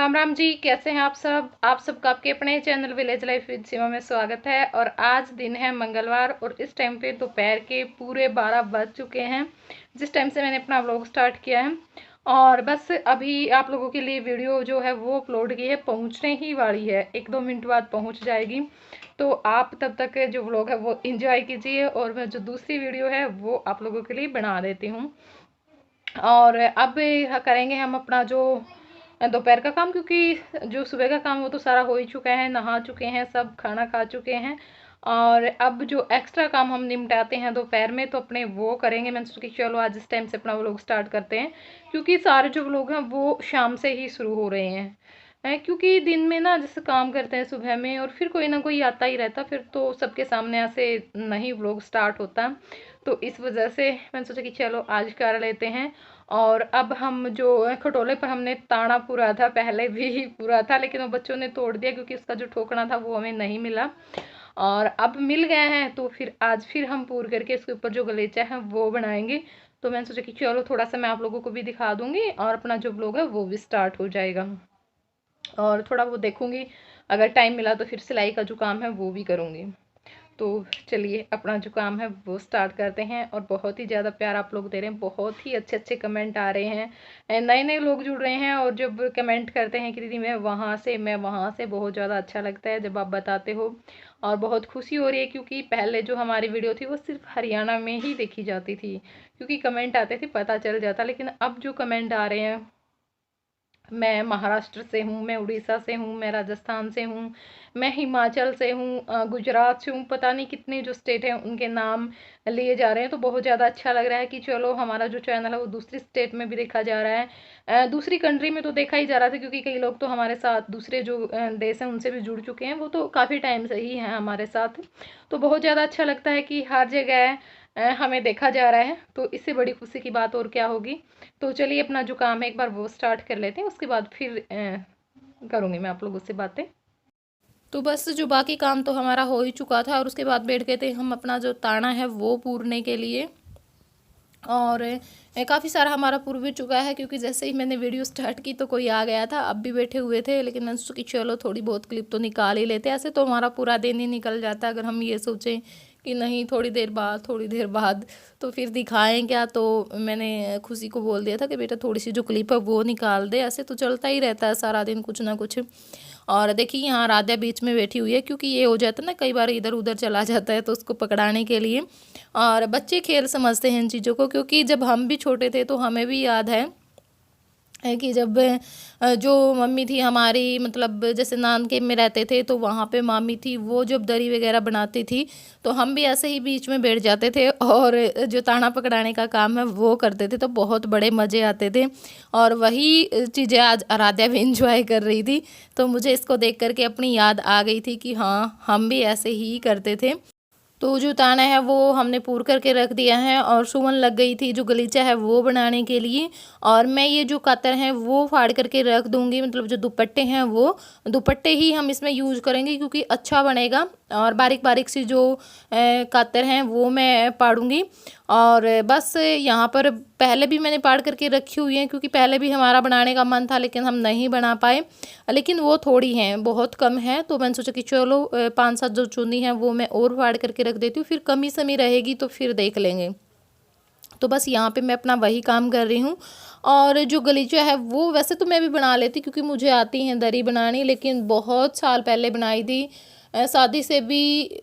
राम राम जी, कैसे हैं आप सब। आप सबका आपके अपने चैनल विलेज लाइफ विद सीमा में स्वागत है। और आज दिन है मंगलवार और इस टाइम पे दोपहर के पूरे 12 बज चुके हैं जिस टाइम से मैंने अपना व्लॉग स्टार्ट किया है। और बस अभी आप लोगों के लिए वीडियो जो है वो अपलोड की है, पहुंचने ही वाली है, 1-2 मिनट बाद पहुंच जाएगी। तो आप तब तक जो व्लॉग है वो इंजॉय कीजिए और मैं जो दूसरी वीडियो है वो आप लोगों के लिए बना देती हूँ। और अब करेंगे हम अपना जो दोपहर का काम, क्योंकि जो सुबह का काम वो तो सारा हो ही चुका है, नहा चुके हैं सब, खाना खा चुके हैं। और अब जो एक्स्ट्रा काम हम निपटाते हैं दोपहर में तो अपने वो करेंगे। मैंने सोचा कि चलो आज इस टाइम से अपना व्लॉग स्टार्ट करते हैं, क्योंकि सारे जो व्लॉग हैं वो शाम से ही शुरू हो रहे हैं। क्योंकि दिन में ना जैसे काम करते हैं सुबह में और फिर कोई ना कोई आता ही रहता, फिर तो सबके सामने ऐसे नहीं व्लॉग स्टार्ट होता। तो इस वजह से मैंने सोचा कि चलो आज कर लेते हैं। और अब हम जो खटोले पर हमने ताना पूरा था, पहले भी पूरा था लेकिन वो बच्चों ने तोड़ दिया क्योंकि उसका जो ठोकना था वो हमें नहीं मिला। और अब मिल गए हैं तो फिर आज फिर हम पूर करके इसके ऊपर जो गलीचा है वो बनाएंगे। तो मैंने सोचा कि चलो थोड़ा सा मैं आप लोगों को भी दिखा दूंगी और अपना जो ब्लॉग है वो भी स्टार्ट हो जाएगा। और थोड़ा वो देखूंगी, अगर टाइम मिला तो फिर सिलाई का जो काम है वो भी करूंगी। तो चलिए अपना जो काम है वो स्टार्ट करते हैं। और बहुत ही ज़्यादा प्यार आप लोग दे रहे हैं, बहुत ही अच्छे अच्छे कमेंट आ रहे हैं, नए नए लोग जुड़ रहे हैं। और जब कमेंट करते हैं कि दीदी मैं वहाँ से, बहुत ज़्यादा अच्छा लगता है जब आप बताते हो। और बहुत खुशी हो रही है क्योंकि पहले जो हमारी वीडियो थी वो सिर्फ हरियाणा में ही देखी जाती थी, क्योंकि कमेंट आते थे पता चल जाता। लेकिन अब जो कमेंट आ रहे हैं, मैं महाराष्ट्र से हूँ, मैं उड़ीसा से हूँ, मैं राजस्थान से हूँ, मैं हिमाचल से हूँ, गुजरात से हूँ, पता नहीं कितने जो स्टेट हैं उनके नाम लिए जा रहे हैं। तो बहुत ज़्यादा अच्छा लग रहा है कि चलो हमारा जो चैनल है वो दूसरी स्टेट में भी देखा जा रहा है, दूसरी कंट्री में तो देखा ही जा रहा था, क्योंकि कई लोग तो हमारे साथ दूसरे जो देश हैं उनसे भी जुड़ चुके हैं, वो तो काफ़ी टाइम से ही हैं हमारे साथ। तो बहुत ज़्यादा अच्छा लगता है कि हर जगह हमें देखा जा रहा है, तो इससे बड़ी खुशी की बात और क्या होगी। तो चलिए अपना जो काम है एक बार वो स्टार्ट कर लेते हैं, उसके बाद फिर करूँगी मैं आप लोगों से बातें। तो बस जो बाकी काम तो हमारा हो ही चुका था और उसके बाद बैठ गए थे हम अपना जो ताना है वो पूरने के लिए। और काफ़ी सारा हमारा पूर भी चुका है, क्योंकि जैसे ही मैंने वीडियो स्टार्ट की तो कोई आ गया था, अब भी बैठे हुए थे, लेकिन मैंने सोचा कि चलो थोड़ी बहुत क्लिप तो निकाल ही लेते। ऐसे तो हमारा पूरा दिन ही निकल जाता है, अगर हम ये सोचें कि नहीं थोड़ी देर बाद तो फिर दिखाएं क्या। तो मैंने खुशी को बोल दिया था कि बेटा थोड़ी सी जो क्लिप है वो निकाल दे, ऐसे तो चलता ही रहता है सारा दिन कुछ ना कुछ। और देखिए यहाँ राधा बीच में बैठी हुई है, क्योंकि ये हो जाता है ना कई बार इधर उधर चला जाता है तो उसको पकड़ाने के लिए। और बच्चे खेल समझते हैं इन चीज़ों को, क्योंकि जब हम भी छोटे थे तो हमें भी याद है कि जब जो मम्मी थी हमारी, मतलब जैसे नानके में रहते थे तो वहाँ पे मामी थी, वो जब दरी वगैरह बनाती थी तो हम भी ऐसे ही बीच में बैठ जाते थे और जो ताना पकड़ाने का काम है वो करते थे, तो बहुत बड़े मज़े आते थे। और वही चीज़ें आज आराध्या भी इंजॉय कर रही थी, तो मुझे इसको देख करके अपनी याद आ गई थी कि हाँ हम भी ऐसे ही करते थे। तो जो ताना है वो हमने पूर करके रख दिया है और सुवन लग गई थी जो गलीचा है वो बनाने के लिए। और मैं ये जो कातर हैं वो फाड़ करके रख दूंगी, मतलब जो दुपट्टे हैं वो दुपट्टे ही हम इसमें यूज़ करेंगे क्योंकि अच्छा बनेगा। और बारीक बारीक सी जो कातर हैं वो मैं पाड़ूंगी। और बस यहाँ पर पहले भी मैंने पाड़ करके रखी हुई हैं, क्योंकि पहले भी हमारा बनाने का मन था लेकिन हम नहीं बना पाए, लेकिन वो थोड़ी हैं, बहुत कम है। तो मैंने सोचा कि चलो 5-7 जो चुनी है वो मैं और फाड़ करके रख देती हूँ, फिर कमी समी रहेगी तो फिर देख लेंगे। तो बस यहाँ पे मैं अपना वही काम कर रही हूँ। और जो गलीचा है वो वैसे तो मैं भी बना लेती, क्योंकि मुझे आती है दरी बनानी, लेकिन बहुत साल पहले बनाई थी, शादी से भी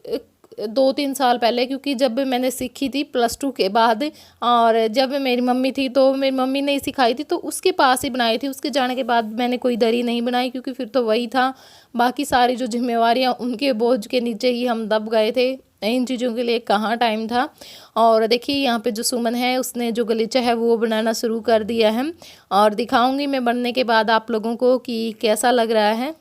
2-3 साल पहले, क्योंकि जब मैंने सीखी थी +2 के बाद। और जब मेरी मम्मी थी तो मेरी मम्मी ने सिखाई थी, तो उसके पास ही बनाई थी, उसके जाने के बाद मैंने कोई दरी नहीं बनाई, क्योंकि फिर तो वही था, बाकी सारी जो जिम्मेवारियाँ उनके बोझ के नीचे ही हम दब गए थे, इन चीज़ों के लिए कहाँ टाइम था। और देखिए यहाँ पे जो सुमन है उसने जो गलीचा है वो बनाना शुरू कर दिया है, और दिखाऊंगी मैं बनने के बाद आप लोगों को कि कैसा लग रहा है।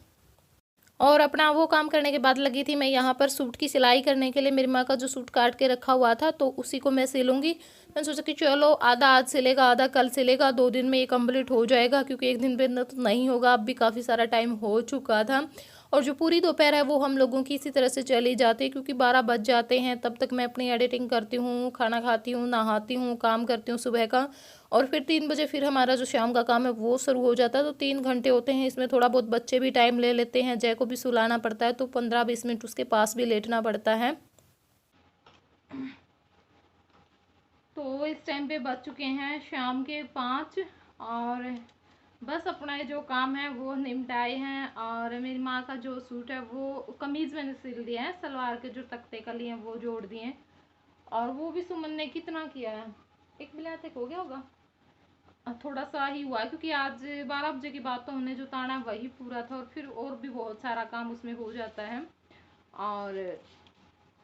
और अपना वो काम करने के बाद लगी थी मैं यहाँ पर सूट की सिलाई करने के लिए। मेरी माँ का जो सूट काट के रखा हुआ था तो उसी को मैं सिलूंगी। मैंने सोचा कि चलो आधा आज सिलेगा आधा कल सिलेगा, 2 दिन में ये कंप्लीट हो जाएगा, क्योंकि एक दिन पे तो नहीं होगा, अब भी काफ़ी सारा टाइम हो चुका था। और जो पूरी दोपहर है वो हम लोगों की इसी तरह से चली जाती है, क्योंकि 12 बज जाते हैं तब तक मैं अपनी एडिटिंग करती हूँ, खाना खाती हूँ, नहाती हूँ, काम करती हूँ सुबह का, और फिर 3 बजे फिर हमारा जो शाम का काम है वो शुरू हो जाता है। तो 3 घंटे होते हैं, इसमें थोड़ा बहुत बच्चे भी टाइम ले लेते हैं, जय को भी सुलाना पड़ता है, तो 15-20 मिनट उसके पास भी लेटना पड़ता है। तो इस टाइम पे बज चुके हैं शाम के 5, और बस अपना ये जो काम है वो निपटाए हैं। और मेरी माँ का जो सूट है वो कमीज़ मैंने सिल दिया है, सलवार के जो तख्ते कली हैं वो जोड़ दिए हैं। और वो भी सुमन ने कितना किया है, 1 मिनट तक हो गया होगा, थोड़ा सा ही हुआ है, क्योंकि आज 12 बजे के बाद तो हमने जो ताना है वही पूरा था, और फिर और भी बहुत सारा काम उसमें हो जाता है। और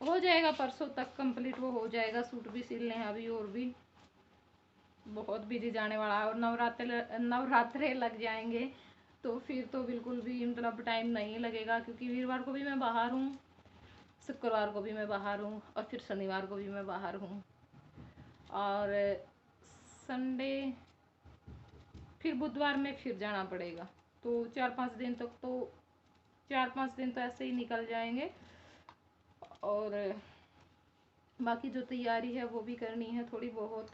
हो जाएगा परसों तक कंप्लीट, वो हो जाएगा, सूट भी सिलने हैं अभी, और भी बहुत बिजी जाने वाला है। और नवरात्रे लग जाएंगे तो फिर तो बिल्कुल भी मतलब टाइम नहीं लगेगा, क्योंकि वीरवार को भी मैं बाहर हूँ, शुक्रवार को भी मैं बाहर हूँ, और फिर शनिवार को भी मैं बाहर हूँ, और संडे फिर बुधवार में फिर जाना पड़ेगा। तो 4-5 दिन तक तो 4-5 दिन तो ऐसे ही निकल जाएंगे। और बाकी जो तैयारी है वो भी करनी है थोड़ी बहुत।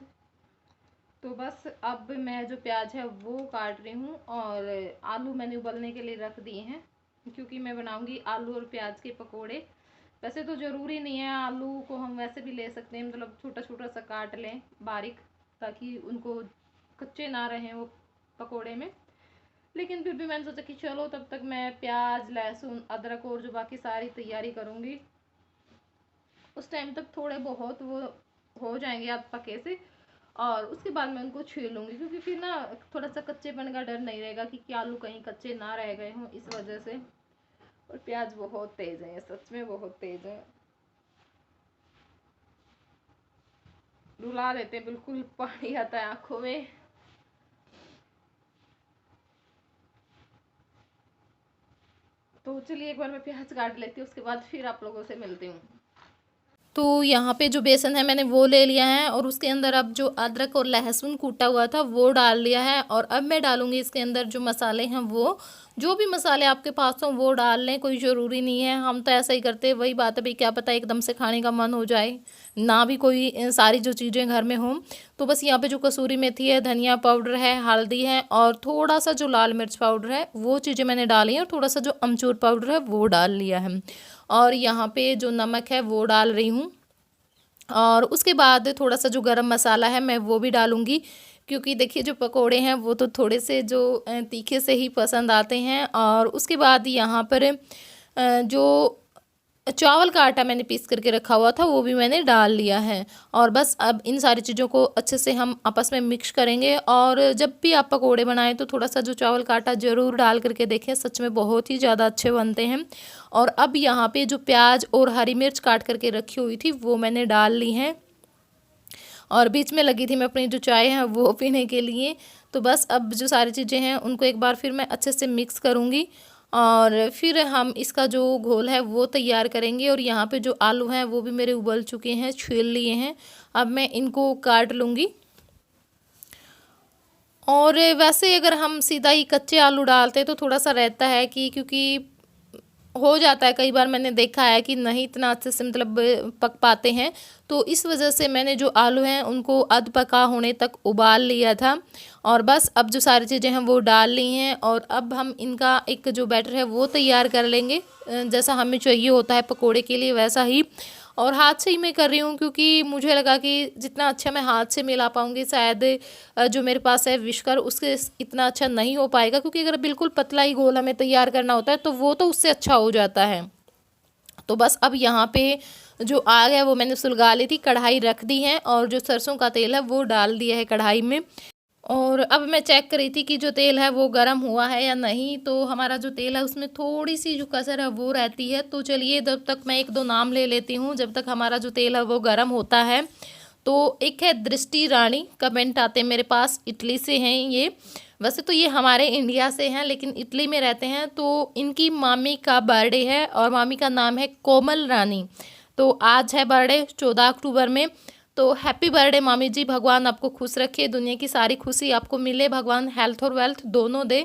तो बस अब मैं जो प्याज है वो काट रही हूँ, और आलू मैंने उबलने के लिए रख दिए हैं, क्योंकि मैं बनाऊंगी आलू और प्याज के पकोड़े। वैसे तो ज़रूरी नहीं है, आलू को हम वैसे भी ले सकते हैं, मतलब छोटा छोटा सा काट लें बारीक, ताकि उनको कच्चे ना रहें वो पकोड़े में। लेकिन फिर भी मैंने सोचा कि चलो तब तक मैं प्याज, लहसुन, अदरक और जो बाकी सारी तैयारी करूँगी, उस टाइम तक थोड़े बहुत वो हो जाएंगे आध पके से, और उसके बाद मैं उनको छील लूँगी, क्योंकि फिर ना थोड़ा सा कच्चेपन का डर नहीं रहेगा कि आलू कहीं कच्चे ना रह गए हों, इस वजह से। और प्याज बहुत तेज़ है, सच में बहुत तेज़ है, रुला देते, बिल्कुल पानी आता है आंखों में। तो चलिए एक बार मैं प्याज काट लेती हूँ, उसके बाद फिर आप लोगों से मिलती हूँ। तो यहाँ पे जो बेसन है मैंने वो ले लिया है, और उसके अंदर अब जो अदरक और लहसुन कूटा हुआ था वो डाल लिया है। और अब मैं डालूँगी इसके अंदर जो मसाले हैं वो, जो भी मसाले आपके पास हों वो डाल लें, कोई ज़रूरी नहीं है, हम तो ऐसा ही करते हैं। वही बात है भाई, क्या पता एकदम से खाने का मन हो जाए, ना भी कोई सारी जो चीज़ें घर में हों। तो बस यहाँ पे जो कसूरी मेथी है, धनिया पाउडर है, हल्दी है, और थोड़ा सा जो लाल मिर्च पाउडर है वो चीज़ें मैंने डाली हैं, और थोड़ा सा जो अमचूर पाउडर है वो डाल लिया है। और यहाँ पे जो नमक है वो डाल रही हूँ, और उसके बाद थोड़ा सा जो गरम मसाला है मैं वो भी डालूँगी, क्योंकि देखिए जो पकोड़े हैं वो तो थोड़े से जो तीखे से ही पसंद आते हैं। और उसके बाद यहाँ पर जो चावल का आटा मैंने पीस करके रखा हुआ था वो भी मैंने डाल लिया है। और बस अब इन सारी चीज़ों को अच्छे से हम आपस में मिक्स करेंगे। और जब भी आप पकोड़े बनाएं तो थोड़ा सा जो चावल का आटा ज़रूर डाल करके देखें, सच में बहुत ही ज़्यादा अच्छे बनते हैं। और अब यहाँ पे जो प्याज और हरी मिर्च काट करके रखी हुई थी वो मैंने डाल ली हैं, और बीच में लगी थी मैं अपनी जो चाय है वो पीने के लिए। तो बस अब जो सारी चीज़ें हैं उनको एक बार फिर मैं अच्छे से मिक्स करूँगी, और फिर हम इसका जो घोल है वो तैयार करेंगे। और यहाँ पे जो आलू हैं वो भी मेरे उबल चुके हैं, छील लिए हैं, अब मैं इनको काट लूँगी। और वैसे अगर हम सीधा ही कच्चे आलू डालते तो थोड़ा सा रहता है कि, क्योंकि हो जाता है कई बार मैंने देखा है कि नहीं इतना अच्छे से मतलब पक पाते हैं, तो इस वजह से मैंने जो आलू हैं उनको अध पका होने तक उबाल लिया था। और बस अब जो सारी चीज़ें हैं वो डाल ली हैं, और अब हम इनका एक जो बैटर है वो तैयार कर लेंगे, जैसा हमें चाहिए होता है पकोड़े के लिए वैसा ही। और हाथ से ही मैं कर रही हूँ, क्योंकि मुझे लगा कि जितना अच्छा मैं हाथ से मिला पाऊँगी शायद जो मेरे पास है विस्कर उसके इतना अच्छा नहीं हो पाएगा, क्योंकि अगर बिल्कुल पतला ही घोल हमें तैयार करना होता है तो वो तो उससे अच्छा हो जाता है। तो बस अब यहाँ पे जो आग है वो मैंने सुलगा ली थी, कढ़ाई रख दी है, और जो सरसों का तेल है वो डाल दिया है कढ़ाई में। और अब मैं चेक कर रही थी कि जो तेल है वो गर्म हुआ है या नहीं, तो हमारा जो तेल है उसमें थोड़ी सी जो कसर है वो रहती है। तो चलिए जब तक मैं 1-2 नाम ले लेती हूँ जब तक हमारा जो तेल है वो गर्म होता है। तो एक है दृष्टि रानी, कमेंट आते हैं मेरे पास, इटली से हैं ये। वैसे तो ये हमारे इंडिया से हैं लेकिन इटली में रहते हैं। तो इनकी मामी का बर्थडे है, और मामी का नाम है कोमल रानी। तो आज है बर्थडे 14 अक्टूबर में। तो हैप्पी बर्थडे मामी जी, भगवान आपको खुश रखे, दुनिया की सारी खुशी आपको मिले, भगवान हेल्थ और वेल्थ दोनों दे।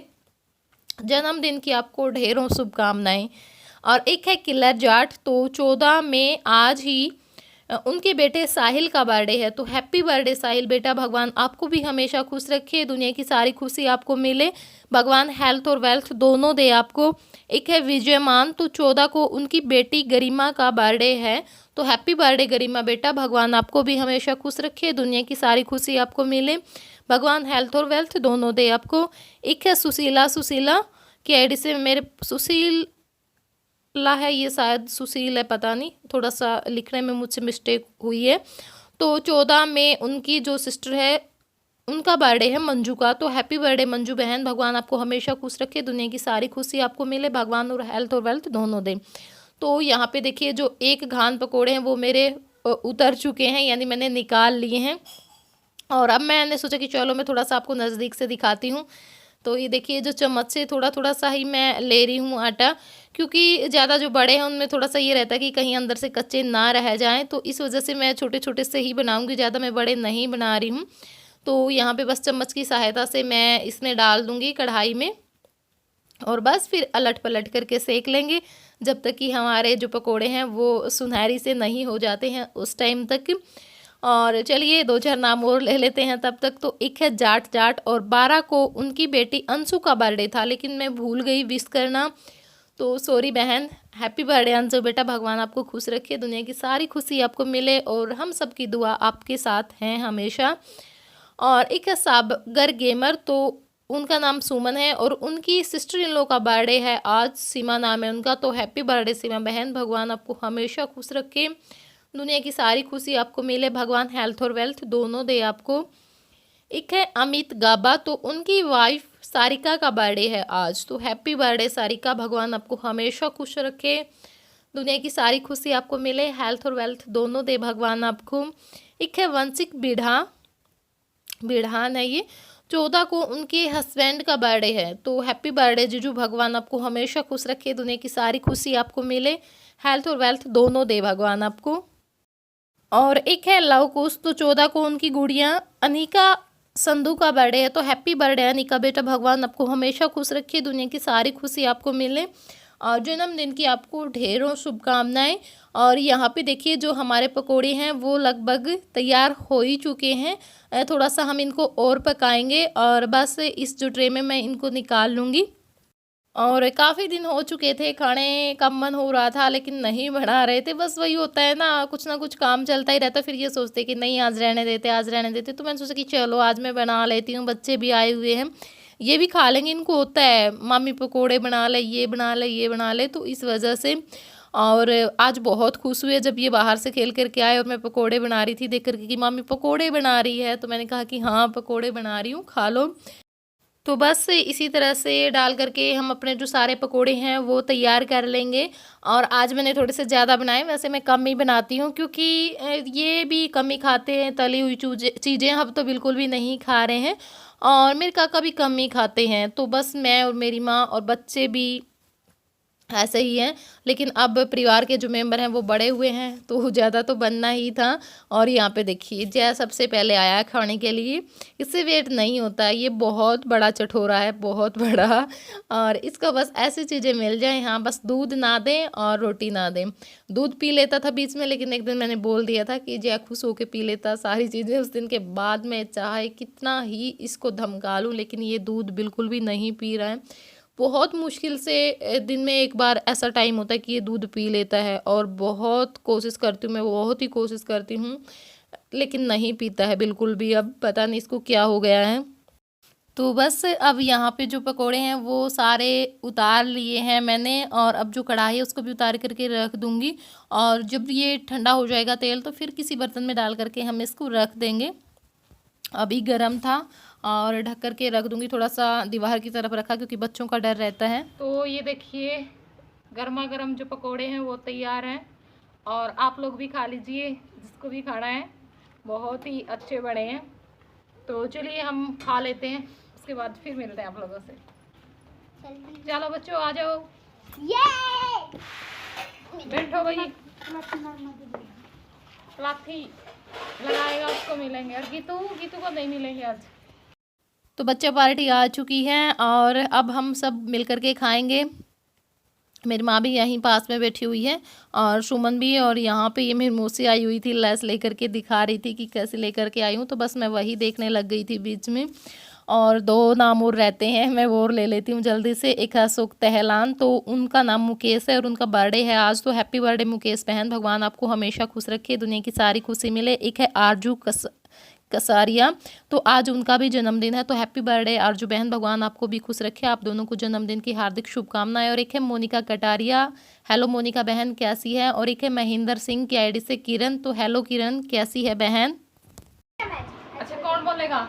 जन्मदिन की आपको ढेरों शुभकामनाएं। और एक है किलर जाट, तो 14 में आज ही उनके बेटे साहिल का बर्थडे है। तो हैप्पी बर्थडे साहिल बेटा, भगवान आपको भी हमेशा खुश रखे, दुनिया की सारी खुशी आपको मिले, भगवान हेल्थ और वेल्थ दोनों दे आपको। एक है विजयमान, तो 14 को उनकी बेटी गरिमा का बर्थडे है। तो हैप्पी बर्थडे गरिमा बेटा, भगवान आपको भी हमेशा खुश रखे, दुनिया की सारी खुशी आपको मिले, भगवान हेल्थ और वेल्थ दोनों दे आपको। एक है सुशीला, सुशीला की आईडी से मेरे सुशील ला है, ये शायद सुशील है, पता नहीं, थोड़ा सा लिखने में मुझसे मिस्टेक हुई है। तो 14 में उनकी जो सिस्टर है उनका बर्थडे है मंजू का। तो हैप्पी बर्थडे मंजू बहन, भगवान आपको हमेशा खुश रखे, दुनिया की सारी खुशी आपको मिले, भगवान और हेल्थ और वेल्थ दोनों दे। तो यहाँ पे देखिए जो एक घान पकोड़े हैं वो मेरे उतर चुके हैं, यानी मैंने निकाल लिए हैं। और अब मैंने सोचा कि चलो मैं थोड़ा सा आपको नज़दीक से दिखाती हूँ। तो ये देखिए जो चम्मच से थोड़ा थोड़ा सा ही मैं ले रही हूँ आटा, क्योंकि ज़्यादा जो बड़े हैं उनमें थोड़ा सा ये रहता है कि कहीं अंदर से कच्चे ना रह जाएं, तो इस वजह से मैं छोटे छोटे से ही बनाऊँगी, ज़्यादा मैं बड़े नहीं बना रही हूँ। तो यहाँ पे बस चम्मच की सहायता से मैं इसमें डाल दूँगी कढ़ाई में, और बस फिर अलट पलट करके सेक लेंगे जब तक कि हमारे जो पकोड़े हैं वो सुनहरी से नहीं हो जाते हैं उस टाइम तक। और चलिए 2-4 नाम और ले लेते हैं तब तक। तो एक है जाट जाट, और 12 को उनकी बेटी अंशु का बर्थडे था, लेकिन मैं भूल गई विश करना, तो सॉरी बहन। हैप्पी बर्थडे अंशु बेटा, भगवान आपको खुश रखे, दुनिया की सारी खुशी आपको मिले, और हम सब की दुआ आपके साथ हैं हमेशा। और एक है साबगर गेमर, तो उनका नाम सुमन है, और उनकी सिस्टर इन लॉ का बर्थडे है आज, सीमा नाम है उनका। तो हैप्पी बर्थडे सीमा बहन, भगवान आपको हमेशा खुश रखे, दुनिया की सारी खुशी आपको मिले, भगवान हेल्थ और वेल्थ दोनों दे आपको। एक है अमित गाबा, तो उनकी वाइफ सारिका का बर्थडे है आज। तो हैप्पी बर्थडे सारिका, भगवान आपको हमेशा खुश रखे, दुनिया की सारी खुशी आपको मिले, हेल्थ और वेल्थ दोनों दे भगवान आपको। एक है वंशिक बिढ़ान है ये, 14 को उनके हस्बैंड का बर्थडे है। तो हैप्पी बर्थडे जीजू, भगवान आपको हमेशा खुश रखे, दुनिया की सारी खुशी आपको मिले, हेल्थ और वेल्थ दोनों दे भगवान आपको। और एक है लव कुश, तो 14 को उनकी गुड़िया अनिका संधू का बर्थडे है। तो हैप्पी बर्थडे अनिका बेटा, भगवान आपको हमेशा खुश रखे, दुनिया की सारी खुशी आपको मिले, और जन्मदिन की आपको ढेरों शुभकामनाएं। और यहाँ पे देखिए जो हमारे पकोड़े हैं वो लगभग तैयार हो ही चुके हैं, थोड़ा सा हम इनको और पकाएंगे, और बस इस जो ट्रे में मैं इनको निकाल लूँगी। और काफ़ी दिन हो चुके थे, खाने का मन हो रहा था लेकिन नहीं बना रहे थे, बस वही होता है ना कुछ काम चलता ही रहता है। फिर ये सोचते कि नहीं आज रहने देते, आज रहने देते, तो मैंने सोचा कि चलो आज मैं बना लेती हूँ, बच्चे भी आए हुए हैं, ये भी खा लेंगे, इनको होता है मामी पकोड़े बना ले, ये बना ले, ये बना ले, तो इस वजह से। और आज बहुत खुश हुए जब ये बाहर से खेल करके आए और मैं पकोड़े बना रही थी देख करके कि मामी पकोड़े बना रही है, तो मैंने कहा कि हाँ पकोड़े बना रही हूँ, खा लो। तो बस इसी तरह से डाल करके हम अपने जो सारे पकोड़े हैं वो तैयार कर लेंगे। और आज मैंने थोड़े से ज़्यादा बनाए, वैसे मैं कम ही बनाती हूँ क्योंकि ये भी कम ही खाते हैं तली हुई चीज़ें, हम तो बिल्कुल भी नहीं खा रहे हैं, और मेरे काका भी कम ही खाते हैं। तो बस मैं और मेरी माँ और बच्चे भी ऐसे ही हैं, लेकिन अब परिवार के जो मेंबर हैं वो बड़े हुए हैं तो ज़्यादा तो बनना ही था। और यहाँ पे देखिए जय सबसे पहले आया है खाने के लिए, इससे वेट नहीं होता है, ये बहुत बड़ा चटोरा है, बहुत बड़ा, और इसको बस ऐसी चीज़ें मिल जाए, हाँ बस दूध ना दें और रोटी ना दें। दूध पी लेता था बीच में, लेकिन एक दिन मैंने बोल दिया था कि जय खुश होकर पी लेता सारी चीज़ें, उस दिन के बाद मैं चाहे कितना ही इसको धमका लूँ लेकिन ये दूध बिल्कुल भी नहीं पी रहा है। बहुत मुश्किल से दिन में एक बार ऐसा टाइम होता है कि ये दूध पी लेता है, और बहुत कोशिश करती हूँ मैं, बहुत ही कोशिश करती हूँ, लेकिन नहीं पीता है बिल्कुल भी। अब पता नहीं इसको क्या हो गया है। तो बस अब यहाँ पे जो पकोड़े हैं वो सारे उतार लिए हैं मैंने, और अब जो कढ़ाई है उसको भी उतार करके रख दूँगी, और जब ये ठंडा हो जाएगा तेल तो फिर किसी बर्तन में डाल करके हम इसको रख देंगे। अभी गर्म था और ढक कर के रख दूँगी, थोड़ा सा दीवार की तरफ रखा क्योंकि बच्चों का डर रहता है। तो ये देखिए गर्मा गर्म जो पकोड़े हैं वो तैयार हैं, और आप लोग भी खा लीजिए जिसको भी खाना है, बहुत ही अच्छे बने हैं। तो चलिए हम खा लेते हैं, उसके बाद फिर मिलते हैं आप लोगों से। चलो बच्चों आ जाओ, बैठो भाई, लाठी लगाएगा उसको मिलेंगे, और गीतू को नहीं मिलेंगे आज। तो बच्चा पार्टी आ चुकी है और अब हम सब मिल कर के खाएंगे। मेरी माँ भी यहीं पास में बैठी हुई है और सुमन भी। और यहाँ पे ये मेरी मौसी आई हुई थी, लेस लेकर के दिखा रही थी कि कैसे लेकर के आई हूँ, तो बस मैं वही देखने लग गई थी बीच में। और 2 नाम और रहते हैं, मैं वो और ले लेती हूँ जल्दी से। एक है अशोक तहलान, तो उनका नाम मुकेश है और उनका बर्थडे है आज, तो हैप्पी बर्थडे मुकेश बहन, भगवान आपको हमेशा खुश रखे, दुनिया की सारी खुशी मिले। एक है आरजू कसारिया, तो आज उनका भी जन्मदिन है, तो हैप्पी बर्थडे आरजू बहन, भगवान आपको भी खुश रखे, आप दोनों को जन्मदिन की हार्दिक शुभकामनाएं। और एक है मोनिका कटारिया, हेलो मोनिका बहन कैसी है। और एक है महेंद्र सिंह की आईडी से किरण, तो हेलो किरण कैसी है बहन। अच्छा कौन बोलेगा,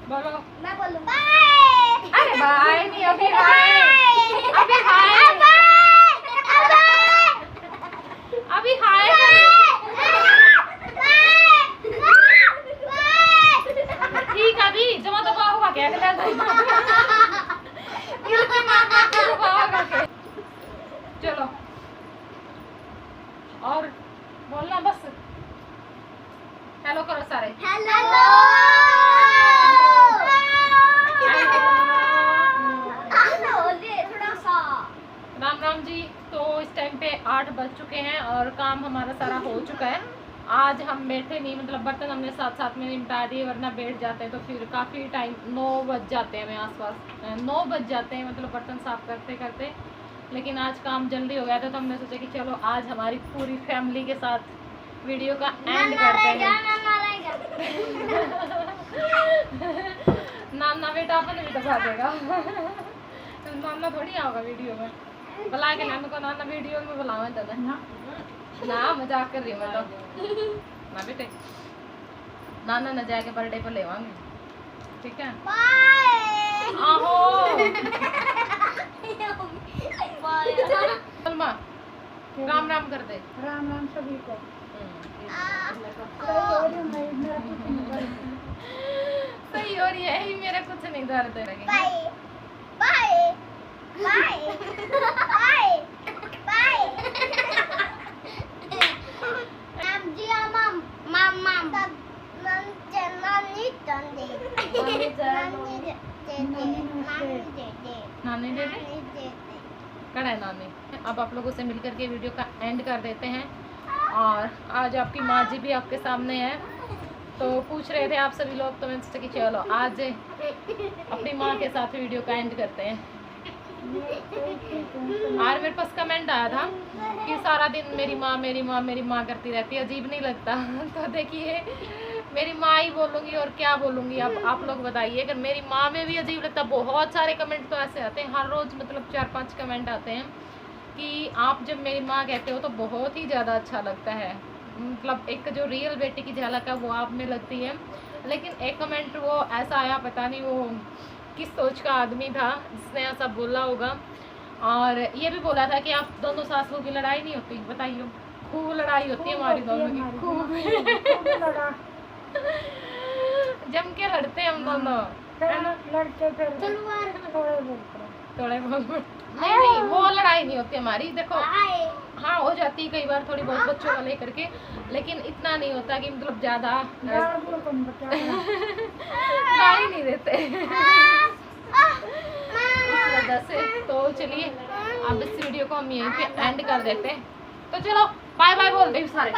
बोलो। मैं बोलूं बाय। अरे बाय नहीं, अभी हाय, अभी हाय, अभी हाय। ठीक है, अभी जमा दबा होगा क्या चलो और बोलना बस, हेलो करो सारे। हेलो राम राम जी। तो इस टाइम पे 8 बज चुके हैं और काम हमारा सारा हो चुका है। आज हम बैठे नहीं, मतलब बर्तन हमने साथ साथ में निपटा दिए, वरना बैठ जाते हैं तो फिर काफ़ी टाइम 9 बज जाते हैं, मैं आसपास 9 बज जाते हैं, मतलब बर्तन साफ करते करते। लेकिन आज काम जल्दी हो गया था, तो हमने सोचा कि चलो आज हमारी पूरी फैमिली के साथ वीडियो का एंड करते हैं। नाना बेटा अपन भी दबा देगा नाना थोड़ी आओगा वीडियो में, बुला के नाना को, नाना वीडियो में बुलावा दादा ना, मजाक कर रही हूँ मैं तो ना बेटे, नाना न जाके बर्थडे पर लेवांगे, ठीक है। आहो राम राम कर दे। राम राम सभी को। सही हो रही है, मेरा कुछ नहीं दर्द है। Bye bye bye bye bye. नानी दे दे कड़ा है नानी। अब आप लोगों से मिलकर के वीडियो का एंड कर देते हैं। और आज आपकी माँ जी भी आपके सामने है, तो पूछ रहे थे आप सभी लोग, तो मैं सोचा कि चलो आज अपनी माँ के साथ वीडियो का एंड करते हैं। और मेरे पास कमेंट आया था कि सारा दिन मेरी माँ मेरी माँ मेरी माँ करती रहती है, अजीब नहीं लगता। तो देखिए मेरी माँ ही बोलूँगी और क्या बोलूँगी, अब आप लोग बताइए। अगर मेरी माँ में भी अजीब लगता, बहुत सारे कमेंट तो ऐसे आते हैं हर रोज़, मतलब 4-5 कमेंट आते हैं कि आप जब मेरी माँ कहते हो तो बहुत ही ज़्यादा अच्छा लगता है, मतलब एक जो रियल बेटी की झलक है वो आप में लगती है। लेकिन एक कमेंट वो ऐसा आया, पता नहीं वो किस सोच का आदमी था जिसने ऐसा बोला होगा, और ये भी बोला था कि आप दोनों सास बहू की लड़ाई नहीं होती, बताइए। खूब लड़ाई होती है हमारी दोनों की, खूब जम के लड़ते हैं हम दोनों, लड़ते थोड़े बहुत नहीं, वो लड़ाई नहीं होती हमारी। देखो हाँ हो जाती है कई बार थोड़ी बहुत बच्चों को लेकर के, लेकिन इतना नहीं होता कि मतलब ज़्यादा गाली नहीं देते इस वजह से। तो चलिए अब इस वीडियो को हम यहीं पे एंड कर देते हैं। तो चलो बाय बाय बोल दे सारे।